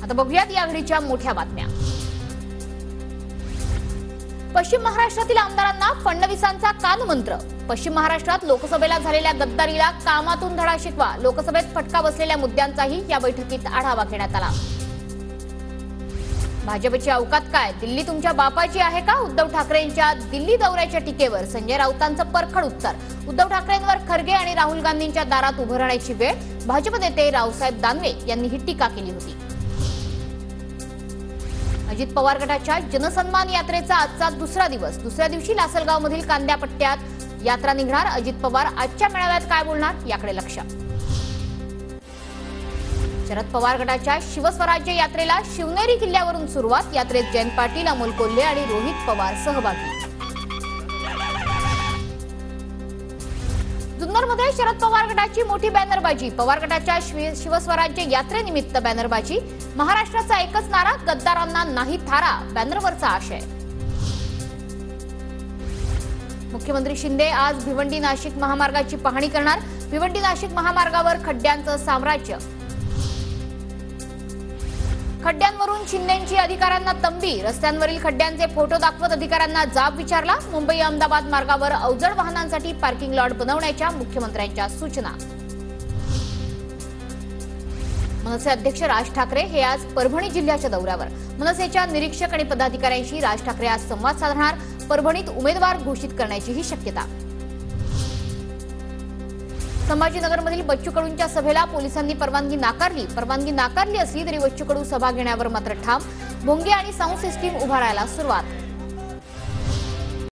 आता बघूयात या घडीच्या मोठ्या बातम्या। पश्चिम महाराष्ट्रातील आमदारांना फडणवीसांचा कानमंत्र। पश्चिम महाराष्ट्रात लोकसभेला झालेल्या गद्दारीला कामातून धडा शिकवा, लोकसभेत फटका बसलेल्या मुद्द्यांचाही या बैठकीत आढावा घेण्यात आला। भाजपची अवकात काय, दिल्ली तुमच्या बापाची आहे का? उद्धव ठाकरेंच्या दिल्ली दौऱ्याच्या टीकेवर संजय राऊतांचं परखड उत्तर। उद्धव ठाकरेंवर खरगे आणि राहुल गांधींच्या दारात उभं राहण्याची वेळ, भाजप नेते रावसाहेब दानवे यांनी ही टीका केली होती। अजित पवार गटाच्या जनसन्मान यात्रेचा आजचा दुसरा दिवस। दुसऱ्या दिवशी लासलगाव मधील कांद्या पट्ट्यात यात्रा निघणार। अजित पवार आजच्या मेळाव्यात काय बोलणार याकडे लक्ष। शरद पवार गटाच्या शिवस्वराज्य यात्रेला शिवनेरी किल्ल्यावरून सुरुवात। यात्रेत जयंत पाटील, अमोल कोल्हे आणि रोहित पवार सहभागी। जुन्नरमध्ये शरद पवार गटाची मोठी बॅनरबाजी। पवार गटाच्या शिवस्वराज्य यात्रेनिमित्त बॅनरबाजी। महाराष्ट्राचा एकच नारा, गद्दारांना नाही थारा, बॅनरवरचा आशय। मुख्यमंत्री शिंदे आज भिवंडी नाशिक महामार्गाची पाहणी करणार। भिवंडी नाशिक महामार्गावर खड्ड्यांचं साम्राज्य। खड्ड्यांवरून शिंदेंची अधिकाऱ्यांना तंबी। रस्त्यांवरील खड्ड्यांचे फोटो दाखवत अधिकाऱ्यांना जाब विचारला। मुंबई अहमदाबाद मार्गावर अवजड वाहनांसाठी पार्किंग लॉट बनवण्याच्या मुख्यमंत्र्यांच्या सूचना। मनसे अध्यक्ष राज ठाकरे हे आज परभणी जिल्ह्याच्या दौऱ्यावर। मनसेच्या निरीक्षक आणि पदाधिकाऱ्यांशी राज ठाकरे आज संवाद साधणार। परभणीत उमेदवार घोषित करण्याचीही शक्यता। संभाजीनगरमधील बच्चू कडूंच्या सभेला पोलिसांनी परवानगी नाकारली असली तरी बच्चू कडू सभा घेण्यावर मात्र ठाम। भोंगे आणि साऊंड सिस्टीम उभारायला सुरुवात।